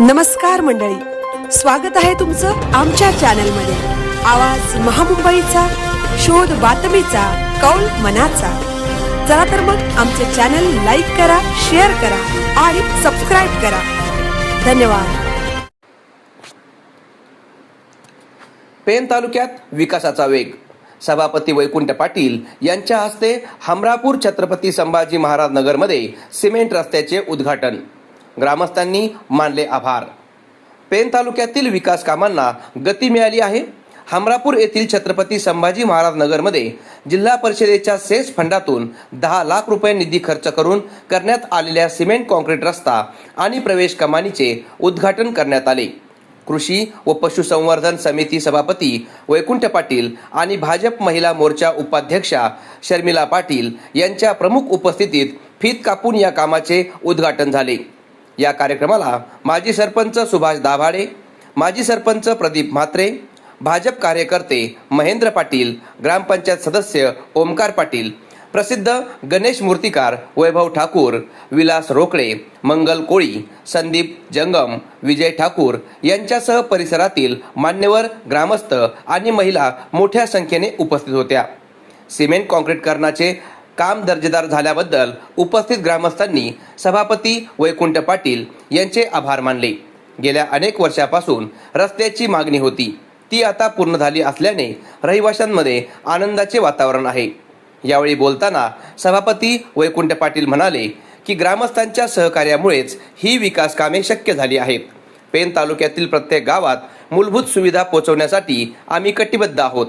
नमस्कार मंडळी, स्वागत आहे तुमचं आमच्या चॅनलमध्ये। आवाज महामुंबईचा, शोध बातमीचा, कौल मनाचा। चला तर मग आमचे चॅनल लाईक करा, शेअर करा आणि सबस्क्राइब करा। धन्यवाद। पेण तालुक्यात विकासाचा वेग। सभापती वैकुंठ पाटील यांच्या हस्ते हमरापूर छत्रपती संभाजी महाराज नगरमध्ये सिमेंट रस्त्याचे उद्घाटन। ग्रामस्थांनी मानले आभार। पेण तालुक्यातील विकास कामांना गती मिळाली आहे। हमरापूर येथील छत्रपती संभाजी महाराज नगरमध्ये जिल्हा परिषदेच्या सेस फंडातून 10 लाख रुपये निधी खर्च करून करण्यात आलेल्या सिमेंट कॉन्क्रीट रस्ता आणि प्रवेश कमानीचे उद्घाटन करण्यात आले। कृषी व पशुसंवर्धन समिती सभापती वैकुंठ पाटील आणि भाजप महिला मोर्चा उपाध्यक्षा शर्मिला पाटील यांच्या प्रमुख उपस्थितीत फीत कापून या कामाचे उद्घाटन झाले। या कार्यक्रमाला माजी सरपंच सुभाष दाभाडे, माजी सरपंच प्रदीप म्हात्रे, भाजप कार्यकर्ते महेंद्र पाटील, ग्रामपंचायत सदस्य ओमकार पाटील, प्रसिद्ध गणेश मूर्तिकार वैभव ठाकूर, विलास रोकडे, मंगल कोळी, संदीप जंगम, विजय ठाकूर यांच्यासह परिसरातील मान्यवर, ग्रामस्थ आणि महिला मोठ्या संख्येने उपस्थित होत्या। सिमेंट कॉन्क्रीटकरणाचे काम दर्जेदार झाल्याबद्दल उपस्थित ग्रामस्थांनी सभापती वैकुंठ पाटील यांचे आभार मानले। गेल्या अनेक वर्षापासून रस्त्याची मागणी होती, ती आता पूर्ण झाली असल्याने रहिवाशांमध्ये आनंदाचे वातावरण आहे। यावेळी बोलताना सभापती वैकुंठ पाटील म्हणाले की ग्रामस्थांच्या सहकार्यामुळेच ही विकास कामे शक्य झाली आहेत। पेण तालुक्यातील प्रत्येक गावात मूलभूत सुविधा पोहोचवण्यासाठी आम्ही कटिबद्ध आहोत।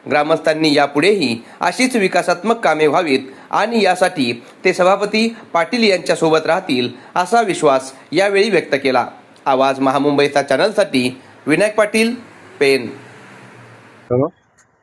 ग्रामस्थांनी यापुढेही अशीच विकासात्मक कामे व्हावीत आणि यासाठी ते सभापती पाटील यांच्या सोबत राहतील असा विश्वास यावेळी व्यक्त केला। आवाज महामुंबईचा चॅनलसाठी विनायक पाटील, पेण।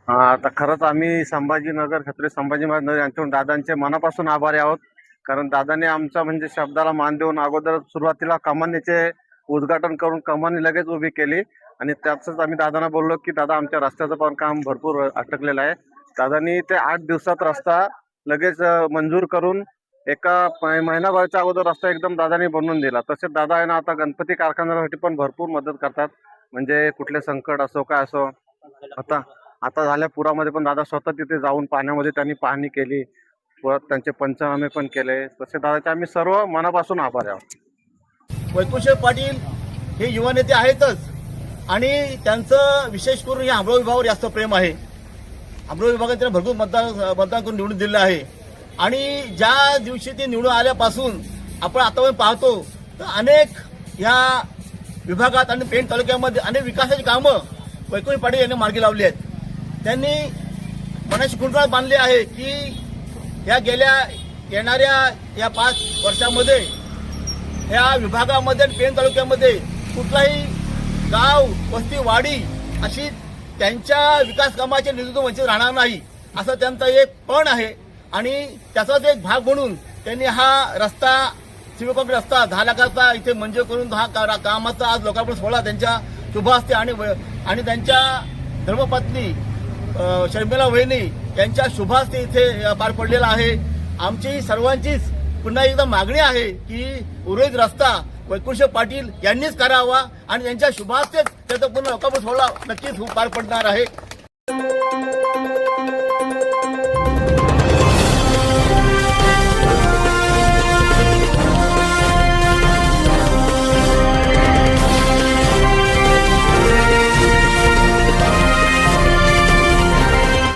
आता खरंच आम्ही संभाजीनगर छत्रपती संभाजी महाराज नगर यांच्याकडून दादांचे मनापासून आभारी आहोत। कारण दादाने आमचा म्हणजे शब्दाला मान देऊन अगोदर सुरुवातीला कमानीचे उद्घाटन करून कमानी लगेच उभी केली आणि त्यातच आम्ही दादांना बोललो की दादा आमच्या रस्त्याचं पण काम भरपूर अटकलेलं आहे। दादांनी ते 8 दिवसात रस्ता लगेच मंजूर करून एका महिनाभराच्या अगोदर रस्ता एकदम दादांनी बनवून दिला। तसेच दादा आहे ना आता गणपती कारखान्यासाठी पण भरपूर मदत करतात, म्हणजे कुठले संकट असो काय असो। आता झाल्या पुरामध्ये पण दादा स्वतः तिथे जाऊन पाण्यामध्ये त्यांनी पाहणी केली, परत त्यांचे पंचनामे पण केले। तसे दादाचे आम्ही सर्व मनापासून आभारी आहोत। वैकुंठ पाटील हे युवा नेते आहेतच आणि त्यांचं विशेष करून या अमरावती विभागावर जास्त प्रेम आहे। अमरावती विभागात त्यांना भरपूर मतदान करून निवडून दिलं आहे आणि ज्या दिवशी ते निवडून आल्यापासून आपण आतापर्यंत पाहतो तर अनेक या विभागात आणि पेण तालुक्यामध्ये अनेक विकासाची कामं वैकुंठ पाटील यांनी मार्गी लावली आहेत। त्यांनी मनाशी गुंडाळ बांधली आहे की या येणाऱ्या या 5 वर्षामध्ये या विभागामध्ये आणि पेण तालुक्यामध्ये कुठलाही गाव, वस्ती, वाडी अशी त्यांच्या विकास कामाचे निधीतून वंचित राहणार नाही असं त्यांचा एक पण आहे आणि त्याचाच एक भाग म्हणून त्यांनी हा रस्ता सिमेंट कॉन्क्रीट रस्ता 10 लाखाचा इथे मंजूर करून हा कामाचा आज लोकार्पण सोहळा त्यांच्या शुभ हस्ते आणि त्यांच्या धर्मपत्नी शर्मिला वहिनी यांच्या शुभ हस्ते इथे पार पडलेला आहे। आमची सर्वांचीच पुन्हा एकदा मागणी आहे की उर्वरित रस्ता वैकुंठ पाटील यांनीच करावा आणि त्यांच्या शुभ हस्तेच त्याचा पुन्हा लोकार्पण सोहळा नक्कीच पार पडणार आहे।